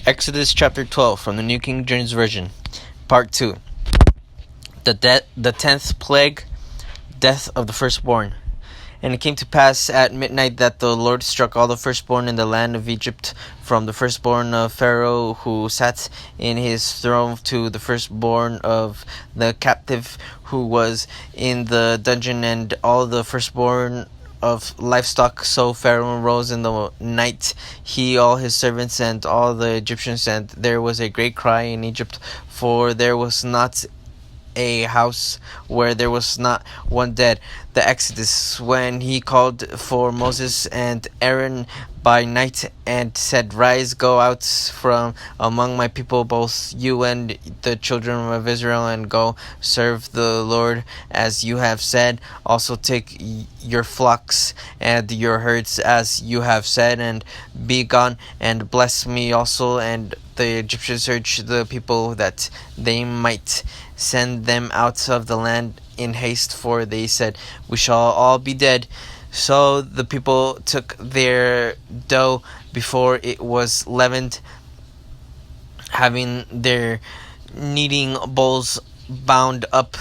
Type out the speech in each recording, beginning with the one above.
Exodus chapter 12 from the New King James Version, part 2. The 10th plague, death of the firstborn. And it came to pass at midnight that the Lord struck all the firstborn in the land of Egypt, from the firstborn of Pharaoh who sat in his throne to the firstborn of the captive who was in the dungeon, and all the firstborn of livestock. So Pharaoh rose in the night, he, all his servants, and all the Egyptians, and there was a great cry in Egypt, for there was not a house where there was not one dead. The Exodus, when he called for Moses and Aaron by night and said, "Rise, go out from among my people, both you and the children of Israel, and go serve the Lord as you have said. Also take your flocks and your herds as you have said, and be gone, and bless me also." And the Egyptians urged the people that they might send them out of the land in haste, for they said, "We shall all be dead." So the people took their dough before it was leavened, having their kneading bowls bound up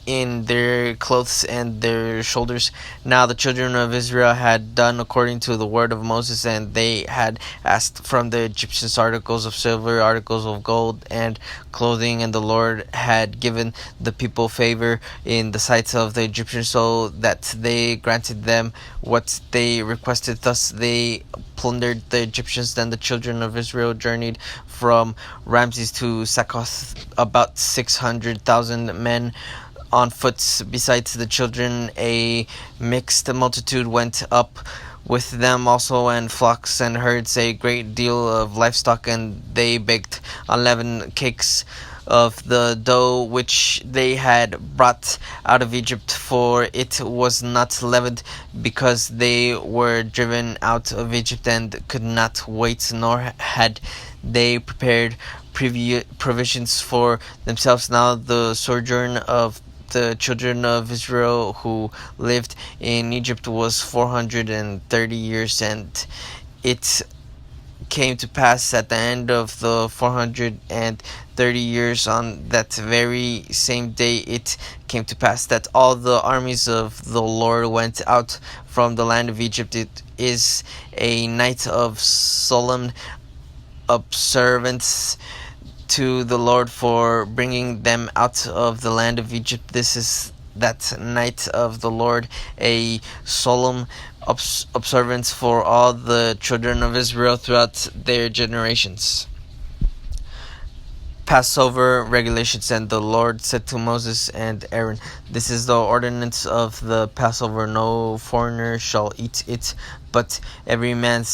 in their clothes and their shoulders. Now the children of Israel had done according to the word of Moses, and they had asked from the Egyptians articles of silver, articles of gold, and clothing, and the Lord had given the people favor in the sight of the Egyptians, so that they granted them what they requested. Thus they plundered the Egyptians. Then the children of Israel journeyed from Ramses to Succoth, about 600,000 men on foot. Besides the children, a mixed multitude went up with them also, and flocks and herds, a great deal of livestock. And they baked unleavened cakes of the dough which they had brought out of Egypt, for it was not leavened, because they were driven out of Egypt and could not wait, nor had they prepared provisions for themselves. Now the sojourn of the children of Israel who lived in Egypt was 430 years, and it came to pass at the end of the 430 years, on that very same day, it came to pass that all the armies of the Lord went out from the land of Egypt. It is a night of solemn observance to the Lord for bringing them out of the land of Egypt. This is that night of the Lord, a solemn observance for all the children of Israel throughout their generations. Passover regulations. And the Lord said to Moses and Aaron, "This is the ordinance of the Passover. No foreigner shall eat it, but every man's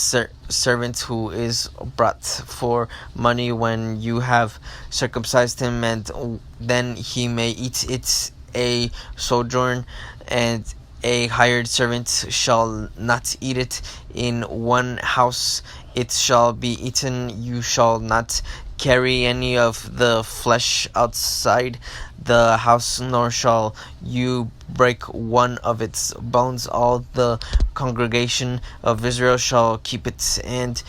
servant who is brought for money when you have circumcised him, and then he may eat it. A sojourn and a hired servant shall not eat it. In one house it shall be eaten. You shall not carry any of the flesh outside the house, nor shall you break one of its bones. All the congregation of Israel shall keep it. And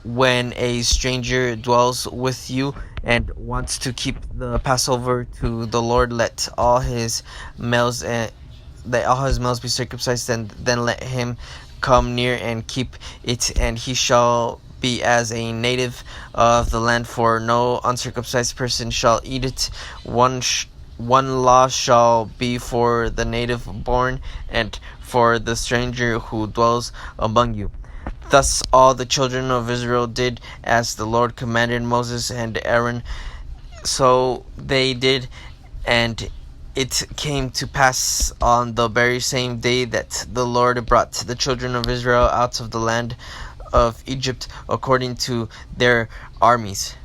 when a stranger dwells with you and wants to keep the Passover to the Lord, let all his males be circumcised, and then let him come near and keep it, and he shall be as a native of the land, for no uncircumcised person shall eat it. One law shall be for the native born and for the stranger who dwells among you." Thus all the children of Israel did as the Lord commanded Moses and Aaron. So they did, and it came to pass on the very same day that the Lord brought the children of Israel out of the land of Egypt according to their armies.